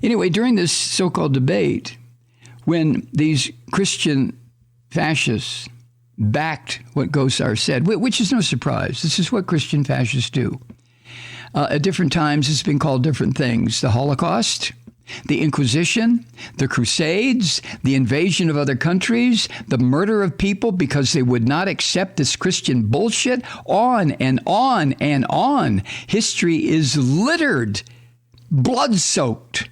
Anyway, during this so-called debate, when these Christian fascists backed what Gosar said, which is no surprise. This is what Christian fascists do. At different times, it's been called different things. The Holocaust, the Inquisition, the Crusades, the invasion of other countries, the murder of people because they would not accept this Christian bullshit, on and on and on. History is littered, blood-soaked,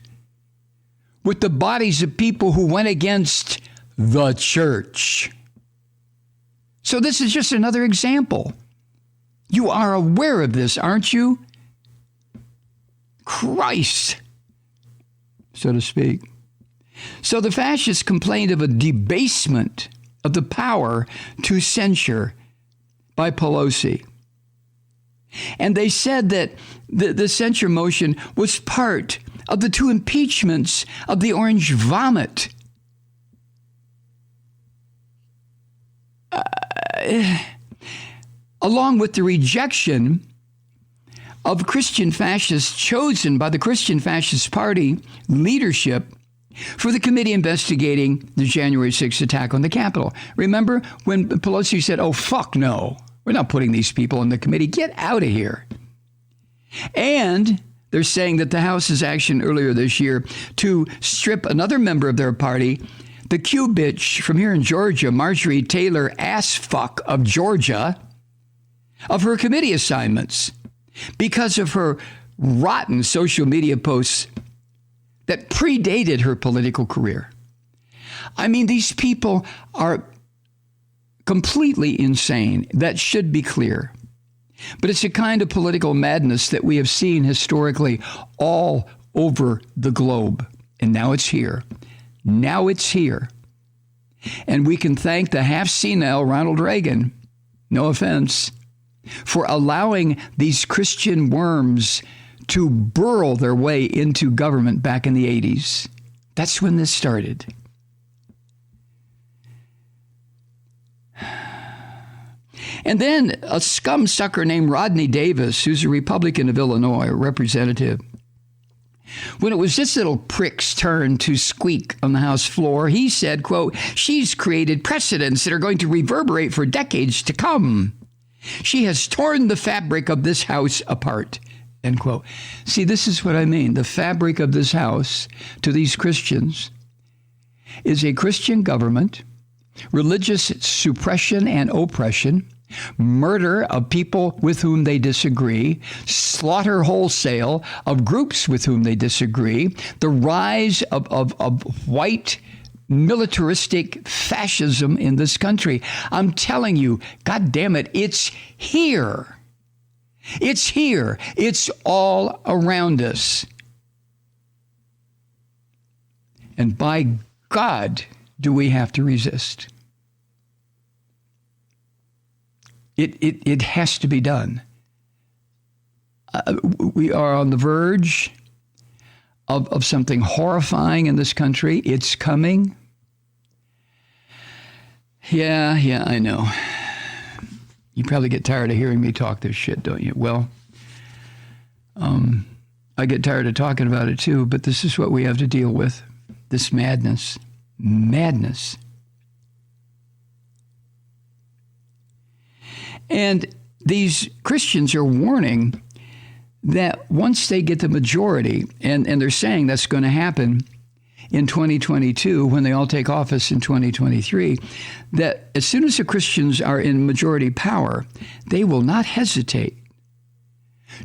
with the bodies of people who went against the church. So this is just another example. You are aware of this, aren't you? Christ, so to speak. So the fascists complained of a debasement of the power to censure by Pelosi. And they said that the censure motion was part of the two impeachments of the orange vomit. Along with the rejection of Christian fascists chosen by the Christian Fascist Party leadership for the committee investigating the January 6th attack on the Capitol. Remember when Pelosi said, oh, fuck no, we're not putting these people in the committee. Get out of here. And they're saying that the House's action earlier this year to strip another member of their party, the Q bitch from here in Georgia, Marjorie Taylor Assfuck of Georgia, of her committee assignments because of her rotten social media posts that predated her political career. I mean, these people are completely insane. That should be clear. But it's a kind of political madness that we have seen historically all over the globe. And now it's here. Now it's here. And we can thank the half-senile Ronald Reagan, no offense, for allowing these Christian worms to burrow their way into government back in the 80s. That's when this started. And then a scum sucker named Rodney Davis, who's a Republican of Illinois, a representative, when it was this little prick's turn to squeak on the House floor, he said, quote, she's created precedents that are going to reverberate for decades to come. She has torn the fabric of this house apart, end quote. See, this is what I mean. The fabric of this house to these Christians is a Christian government, religious suppression and oppression, murder of people with whom they disagree, slaughter wholesale of groups with whom they disagree, the rise of white militaristic fascism in this country. I'm telling you, God damn it, it's here. It's here. It's all around us. And by God, do we have to resist. It has to be done. We are on the verge of something horrifying in this country. It's coming. Yeah, I know. You probably get tired of hearing me talk this shit, don't you? Well, I get tired of talking about it too, but this is what we have to deal with. This madness. Madness. And these Christians are warning that once they get the majority, and they're saying that's going to happen in 2022 when they all take office in 2023, that as soon as the Christians are in majority power, they will not hesitate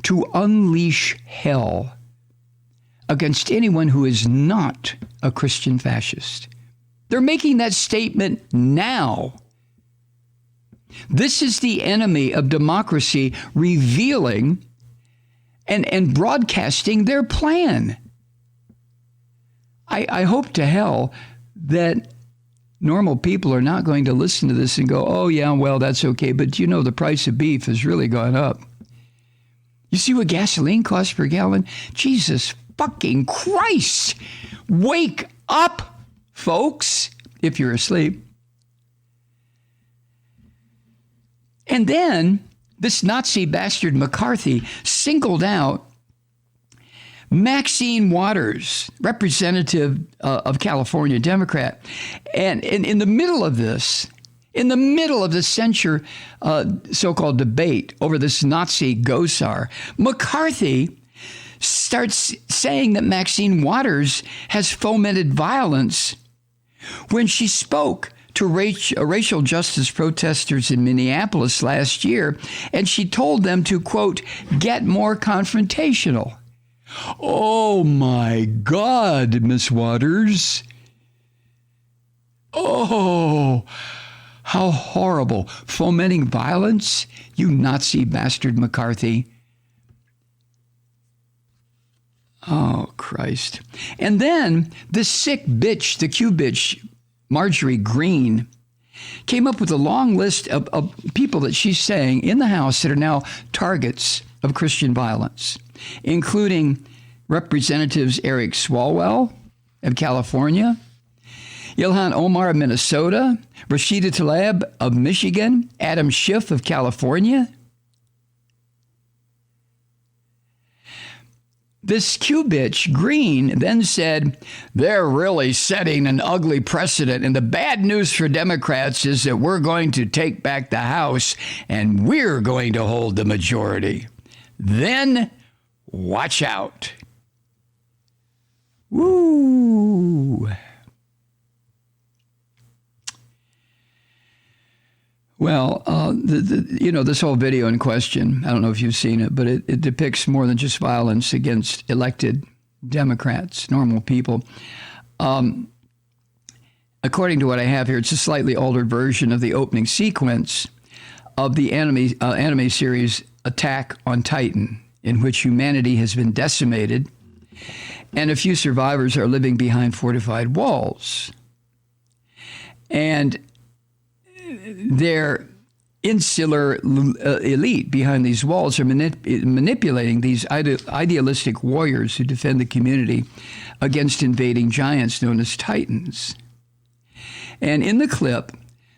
to unleash hell against anyone who is not a Christian fascist. They're making that statement now. This is the enemy of democracy revealing and broadcasting their plan. I hope to hell that normal people are not going to listen to this and go, oh, yeah, well, that's okay. But you know, the price of beef has really gone up. You see what gasoline costs per gallon? Jesus fucking Christ. Wake up, folks, if you're asleep. And then this Nazi bastard McCarthy singled out Maxine Waters, representative of California, Democrat, and in the middle of this, in the middle of the censure so-called debate over this Nazi Gosar, McCarthy starts saying that Maxine Waters has fomented violence when she spoke to racial justice protesters in Minneapolis last year, and she told them to, quote, get more confrontational. Oh, my God, Miss Waters. Oh, how horrible. Fomenting violence, you Nazi bastard, McCarthy. Oh, Christ. And then the sick bitch, the Q bitch, Marjorie Greene, came up with a long list of people that she's saying in the House that are now targets of Christian violence, including Representatives Eric Swalwell of California, Ilhan Omar of Minnesota, Rashida Tlaib of Michigan, Adam Schiff of California. This Q bitch, Green, then said, they're really setting an ugly precedent, and the bad news for Democrats is that we're going to take back the House and we're going to hold the majority. Then watch out. Woo. Well, this whole video in question, I don't know if you've seen it, but it depicts more than just violence against elected Democrats, normal people. According to what I have here, it's a slightly altered version of the opening sequence of the anime series Attack on Titan, in which humanity has been decimated and a few survivors are living behind fortified walls. And their insular elite behind these walls are manipulating these idealistic warriors who defend the community against invading giants known as Titans. And in the clip,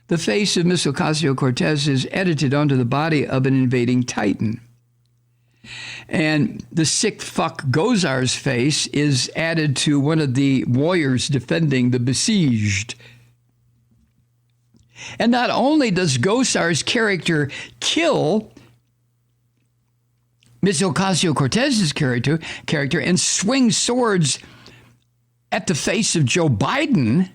the face of Miss Ocasio-Cortez is edited onto the body of an invading Titan. And the sick fuck Gosar's face is added to one of the warriors defending the besieged. And not only does Gosar's character kill Ms. Ocasio-Cortez's character and swing swords at the face of Joe Biden,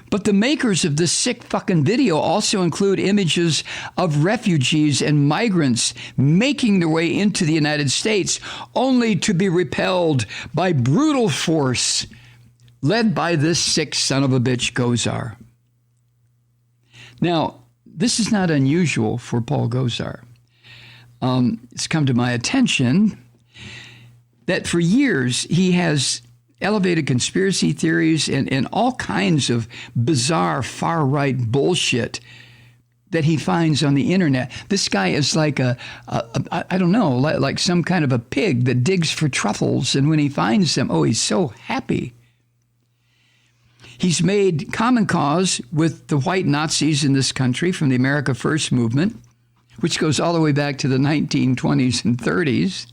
but the makers of this sick fucking video also include images of refugees and migrants making their way into the United States only to be repelled by brutal force led by this sick son of a bitch Gosar. Now, this is not unusual for Paul Gosar. It's come to my attention that for years he has elevated conspiracy theories and all kinds of bizarre far-right bullshit that he finds on the internet. This guy is like I don't know, like some kind of a pig that digs for truffles, and when he finds them, oh, he's so happy. He's made common cause with the white Nazis in this country from the America First movement, which goes all the way back to the 1920s and 30s.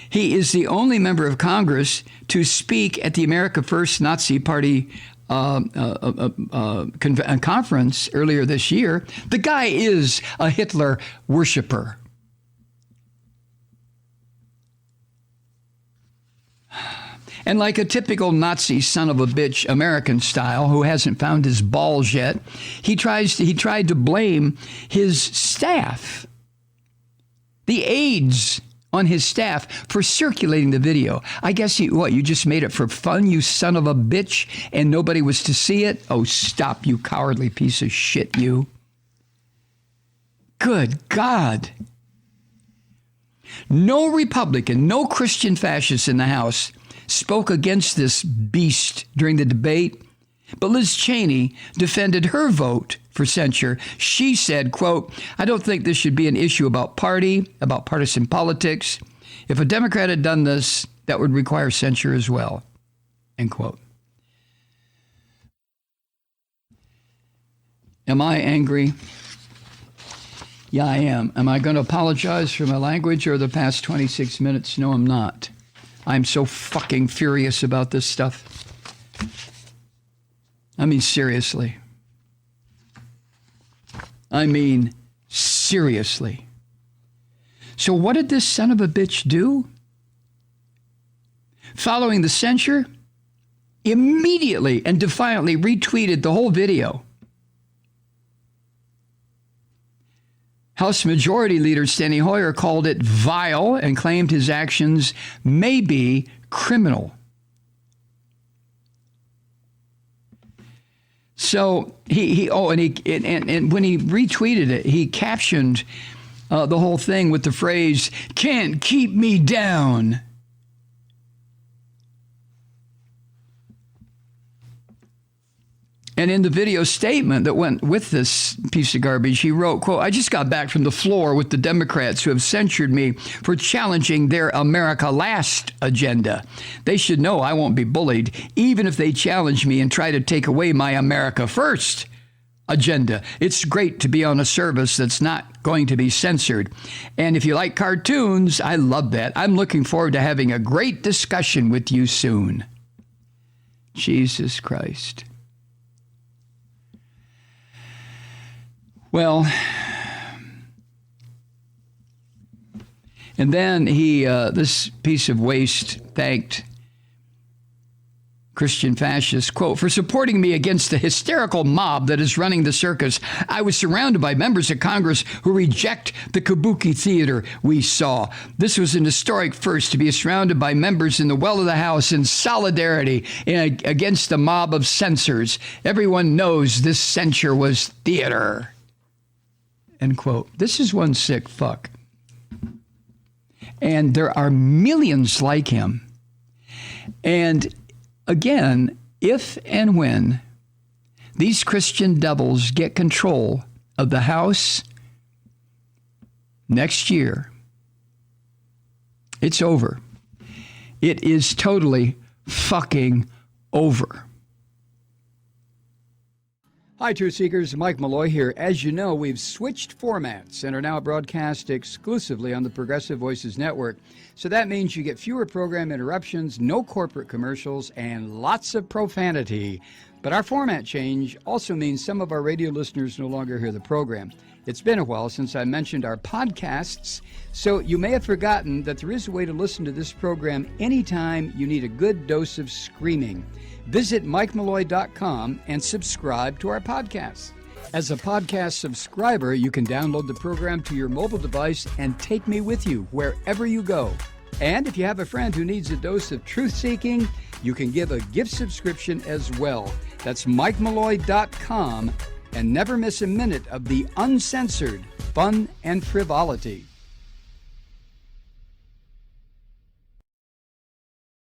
He is the only member of Congress to speak at the America First Nazi Party conference earlier this year. The guy is a Hitler worshiper. And like a typical Nazi son of a bitch, American style, who hasn't found his balls yet, he tried to blame his staff, the aides on his staff, for circulating the video. I guess you just made it for fun, you son of a bitch, and nobody was to see it? Oh, stop, you cowardly piece of shit, you. Good God. No Republican, no Christian fascist in the House spoke against this beast during the debate, but Liz Cheney defended her vote for censure. She said, quote, I don't think this should be an issue about partisan politics. If a Democrat had done this, that would require censure as well, end quote. Am I angry? Yeah, I am. Am I going to apologize for my language or the past 26 minutes? No, I'm not. I'm so fucking furious about this stuff. I mean, seriously. Seriously. So what did this son of a bitch do? Following the censure, immediately and defiantly retweeted the whole video. House Majority Leader Steny Hoyer called it vile and claimed his actions may be criminal. So and when he retweeted it, he captioned the whole thing with the phrase, "Can't keep me down." And in the video statement that went with this piece of garbage, he wrote, quote, "I just got back from the floor with the Democrats who have censured me for challenging their America Last agenda. They should know I won't be bullied, even if they challenge me and try to take away my America First agenda. It's great to be on a service that's not going to be censored. And if you like cartoons, I love that. I'm looking forward to having a great discussion with you soon." Jesus Christ. Well, and then this piece of waste thanked Christian fascists, quote, "For supporting me against the hysterical mob that is running the circus. I was surrounded by members of Congress who reject the kabuki theater we saw. This was an historic first to be surrounded by members in the well of the House in solidarity against the mob of censors. Everyone knows this censure was theater." End quote. This is one sick fuck. And there are millions like him. And again, if and when these Christian devils get control of the House next year, it's over. It is totally fucking over. Hi, Truth Seekers. Mike Malloy here. As you know, we've switched formats and are now broadcast exclusively on the Progressive Voices Network. So that means you get fewer program interruptions, no corporate commercials, and lots of profanity. But our format change also means some of our radio listeners no longer hear the program. It's been a while since I mentioned our podcasts, so you may have forgotten that there is a way to listen to this program anytime you need a good dose of screaming. Visit MikeMalloy.com and subscribe to our podcast. As a podcast subscriber, you can download the program to your mobile device and take me with you wherever you go. And if you have a friend who needs a dose of truth-seeking, you can give a gift subscription as well. That's MikeMalloy.com, and never miss a minute of the uncensored fun and frivolity.